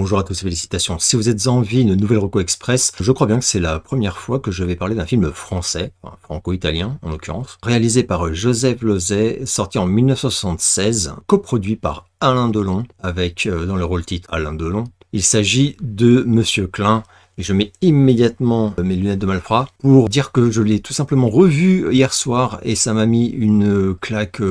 Bonjour à tous et félicitations. Si vous êtes en vie une nouvelle Reco Express, je crois bien que c'est la première fois que je vais parler d'un film français, enfin, franco-italien en l'occurrence, réalisé par Joseph Losey, sorti en 1976, coproduit par Alain Delon, avec dans le rôle titre Alain Delon. Il s'agit de Monsieur Klein. Et je mets immédiatement mes lunettes de malfrat pour dire que je l'ai tout simplement revu hier soir et ça m'a mis une claque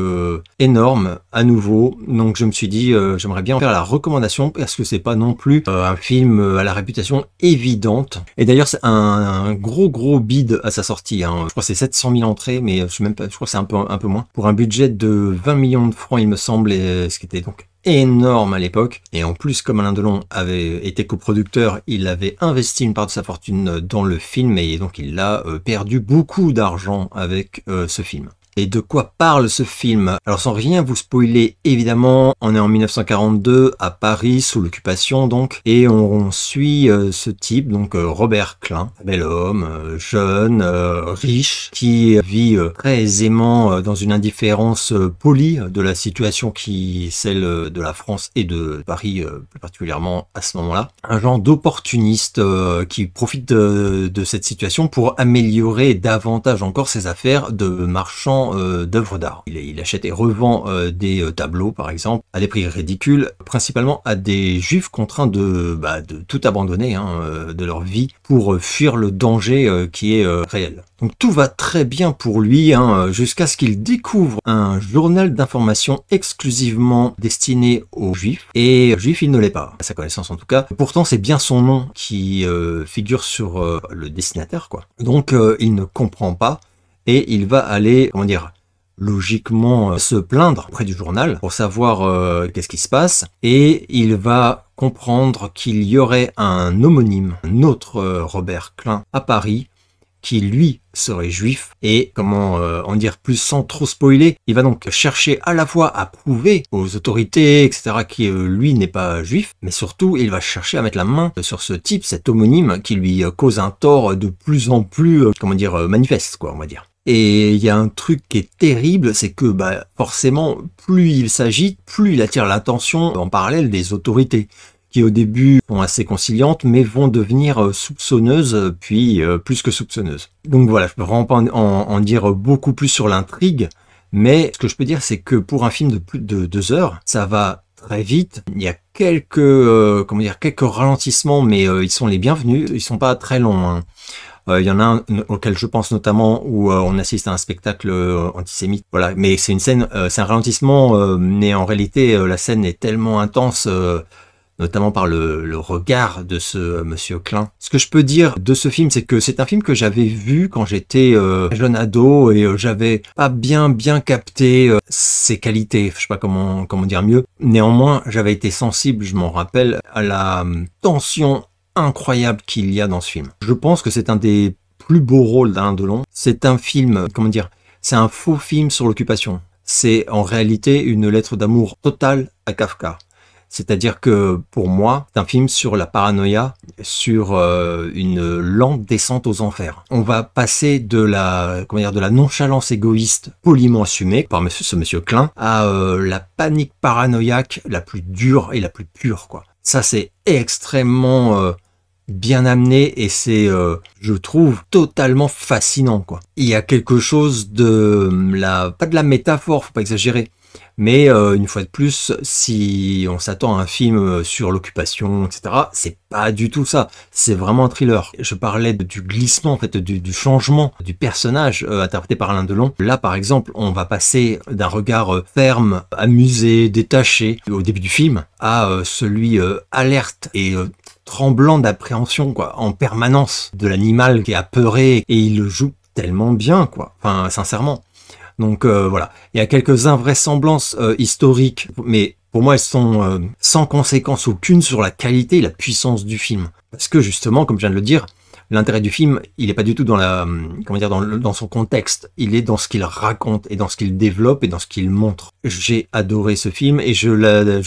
énorme à nouveau. Donc je me suis dit j'aimerais bien en faire la recommandation parce que c'est pas non plus un film à la réputation évidente. Et d'ailleurs c'est un gros bid à sa sortie. Hein. Je crois que c'est 700 000 entrées, mais je crois que c'est un peu moins. Pour un budget de 20 millions de francs il me semble, et ce qui était donc énorme à l'époque, et en plus comme Alain Delon avait été coproducteur, il avait investi une part de sa fortune dans le film et donc il a perdu beaucoup d'argent avec ce film. Et de quoi parle ce film? Alors sans rien vous spoiler, évidemment, on est en 1942 à Paris, sous l'occupation donc, et on suit ce type, donc Robert Klein, bel homme, jeune, riche, qui vit très aisément dans une indifférence polie de la situation qui est celle de la France et de Paris plus particulièrement à ce moment-là. Un genre d'opportuniste qui profite de cette situation pour améliorer davantage encore ses affaires de marchand d'œuvres d'art. Il achète et revend des tableaux par exemple à des prix ridicules, principalement à des juifs contraints de tout abandonner de leur vie pour fuir le danger qui est réel. Donc tout va très bien pour lui jusqu'à ce qu'il découvre un journal d'information exclusivement destiné aux juifs, et juif il ne l'est pas, à sa connaissance en tout cas. Pourtant c'est bien son nom qui figure sur le destinataire quoi. Donc il ne comprend pas. Et il va aller, comment dire, logiquement se plaindre auprès du journal pour savoir qu'est-ce qui se passe. Et il va comprendre qu'il y aurait un homonyme, un autre Robert Klein à Paris, qui lui serait juif. Et comment en dire plus sans trop spoiler, il va donc chercher à la fois à prouver aux autorités, etc., qui lui n'est pas juif, mais surtout il va chercher à mettre la main sur ce type, cet homonyme, qui lui cause un tort de plus en plus, comment dire, manifeste, quoi, on va dire. Et il y a un truc qui est terrible, c'est que forcément, plus il s'agite, plus il attire l'attention en parallèle des autorités, qui au début sont assez conciliantes, mais vont devenir soupçonneuses, puis plus que soupçonneuses. Donc voilà, je peux vraiment pas en dire beaucoup plus sur l'intrigue, mais ce que je peux dire, c'est que pour un film de plus de 2 heures, ça va très vite. Il y a quelques ralentissements, mais ils sont les bienvenus, ils sont pas très longs. Il y en a un auquel je pense notamment où on assiste à un spectacle antisémite. Voilà, mais c'est une scène, c'est un ralentissement, mais en réalité la scène est tellement intense, notamment par le regard de ce Monsieur Klein. Ce que je peux dire de ce film, c'est que c'est un film que j'avais vu quand j'étais jeune ado et j'avais pas bien capté ses qualités. Je sais pas comment dire mieux. Néanmoins, j'avais été sensible, je m'en rappelle, à la tension incroyable qu'il y a dans ce film. Je pense que c'est un des plus beaux rôles d'Alain Delon. C'est un film, comment dire, c'est un faux film sur l'occupation. C'est en réalité une lettre d'amour totale à Kafka. C'est-à-dire que pour moi, c'est un film sur la paranoïa, sur une lente descente aux enfers. On va passer de la nonchalance égoïste poliment assumée par ce monsieur Klein à la panique paranoïaque la plus dure et la plus pure, quoi. Ça, c'est extrêmement bien amené et c'est, je trouve, totalement fascinant, quoi. Il y a quelque chose pas de la métaphore, faut pas exagérer, mais une fois de plus, si on s'attend à un film sur l'occupation, etc., c'est pas du tout ça. C'est vraiment un thriller. Je parlais du glissement, en fait, du changement du personnage interprété par Alain Delon. Là, par exemple, on va passer d'un regard ferme, amusé, détaché au début du film, à celui alerte et tremblant d'appréhension, quoi, en permanence, de l'animal qui est apeuré, et il le joue tellement bien, quoi. Enfin, sincèrement. Donc voilà, il y a quelques invraisemblances historiques, mais pour moi elles sont sans conséquence aucune sur la qualité et la puissance du film. Parce que justement, comme je viens de le dire, l'intérêt du film, il n'est pas du tout dans dans son contexte, il est dans ce qu'il raconte et dans ce qu'il développe et dans ce qu'il montre. J'ai adoré ce film et je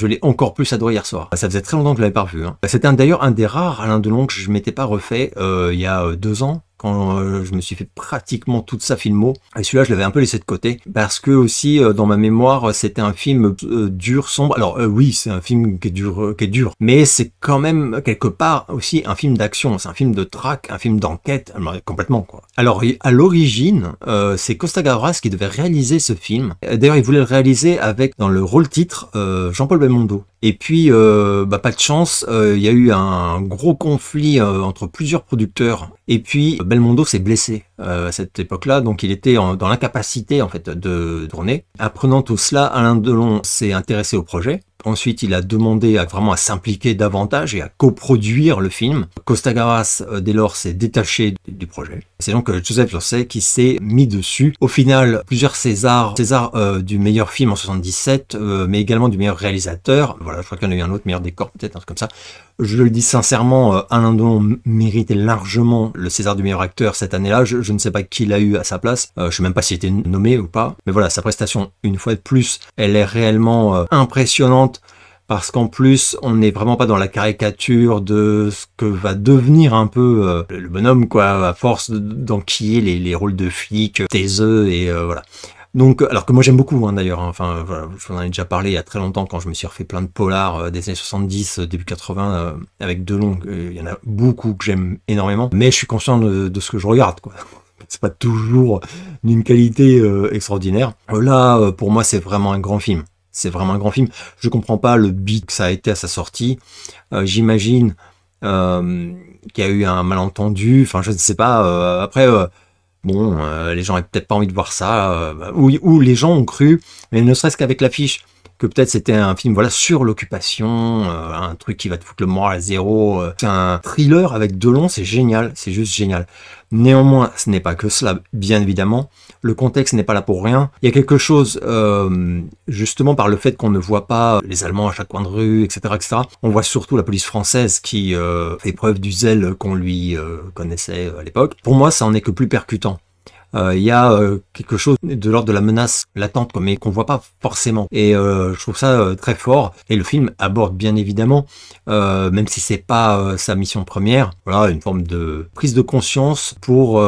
l'ai encore plus adoré hier soir. Ça faisait très longtemps que je l'avais pas revu. C'était d'ailleurs un des rares Alain Delon que je m'étais pas refait il y a 2 ans. quand je me suis fait pratiquement toute sa filmo. Et celui-là, je l'avais un peu laissé de côté parce que aussi dans ma mémoire, c'était un film dur, sombre. Alors oui, c'est un film qui est dur, mais c'est quand même quelque part aussi un film d'action. C'est un film de traque, un film d'enquête, complètement quoi. Alors à l'origine, c'est Costa Gavras qui devait réaliser ce film. D'ailleurs, il voulait le réaliser avec dans le rôle titre Jean-Paul Belmondo. Et puis, pas de chance, il y a eu un gros conflit entre plusieurs producteurs. Et puis, Belmondo s'est blessé à cette époque-là, donc il était dans l'incapacité en fait de tourner. Apprenant tout cela, Alain Delon s'est intéressé au projet. Ensuite, il a demandé vraiment à s'impliquer davantage et à coproduire le film. Costa Gavras, dès lors, s'est détaché du projet. C'est donc Joseph Losey qui s'est mis dessus. Au final, plusieurs César du meilleur film en 77, mais également du meilleur réalisateur. Voilà, je crois qu'il y en a eu un autre, meilleur décor, peut-être, un truc comme ça. Je le dis sincèrement, Alain Delon méritait largement le César du meilleur acteur cette année-là. Je ne sais pas qui l'a eu à sa place. Je ne sais même pas s'il était nommé ou pas. Mais voilà, sa prestation, une fois de plus, elle est réellement impressionnante. Parce qu'en plus, on n'est vraiment pas dans la caricature de ce que va devenir un peu le bonhomme, quoi, à force d'enquiller les rôles de flic, taiseux, et voilà. Donc, alors que moi j'aime beaucoup d'ailleurs, enfin voilà, je vous en ai déjà parlé il y a très longtemps quand je me suis refait plein de polars des années 70, début 80 avec Delon, il y en a beaucoup que j'aime énormément, mais je suis conscient de ce que je regarde, quoi. C'est pas toujours d'une qualité extraordinaire. Là, pour moi, c'est vraiment un grand film. C'est vraiment un grand film. Je comprends pas le beat que ça a été à sa sortie. J'imagine qu'il y a eu un malentendu. Enfin, je ne sais pas. Après, bon, les gens n'avaient peut-être pas envie de voir ça. Ou les gens ont cru, mais ne serait-ce qu'avec l'affiche, que peut-être c'était un film voilà sur l'occupation, un truc qui va te foutre le moral à zéro. C'est un thriller avec Delon, c'est génial, c'est juste génial. Néanmoins, ce n'est pas que cela, bien évidemment. Le contexte n'est pas là pour rien. Il y a quelque chose, justement, par le fait qu'on ne voit pas les Allemands à chaque coin de rue, etc., etc. On voit surtout la police française qui fait preuve du zèle qu'on lui connaissait à l'époque. Pour moi, ça en est que plus percutant. Il y a quelque chose de l'ordre de la menace latente, mais qu'on voit pas forcément. Et je trouve ça très fort. Et le film aborde bien évidemment, même si c'est pas sa mission première, voilà, une forme de prise de conscience pour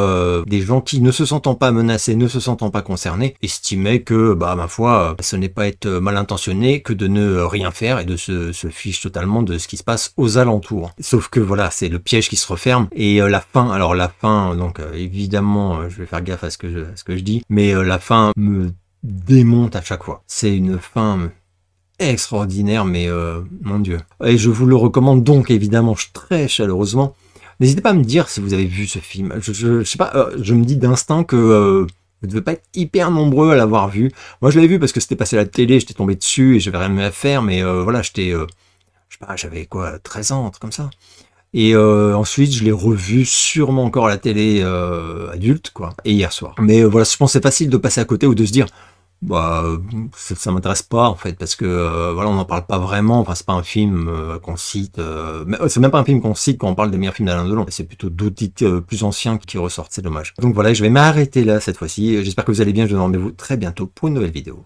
des gens qui, ne se sentant pas menacés, ne se sentant pas concernés, estimaient que, ma foi, ce n'est pas être mal intentionné que de ne rien faire et de se fiche totalement de ce qui se passe aux alentours. Sauf que voilà, c'est le piège qui se referme. Et la fin, donc évidemment, je vais faire gaffe à ce que je dis, mais la fin me démonte à chaque fois. C'est une fin extraordinaire, mais mon Dieu. Et je vous le recommande donc évidemment très chaleureusement. N'hésitez pas à me dire si vous avez vu ce film. Je sais pas, je me dis d'instinct que vous ne devez pas être hyper nombreux à l'avoir vu. Moi je l'avais vu parce que c'était passé à la télé, j'étais tombé dessus et j'avais rien à faire, mais voilà, j'étais, je sais pas, j'avais quoi, 13 ans, un truc comme ça. Et ensuite, je l'ai revu sûrement encore à la télé adulte, quoi, et hier soir. Mais voilà, je pense que c'est facile de passer à côté ou de se dire, ça m'intéresse pas en fait, parce que voilà, on n'en parle pas vraiment. Enfin, c'est pas un film qu'on cite. C'est même pas un film qu'on cite quand on parle des meilleurs films d'Alain Delon. C'est plutôt d'autres titres plus anciens qui ressortent. C'est dommage. Donc voilà, je vais m'arrêter là cette fois-ci. J'espère que vous allez bien. Je vous donne rendez-vous très bientôt pour une nouvelle vidéo.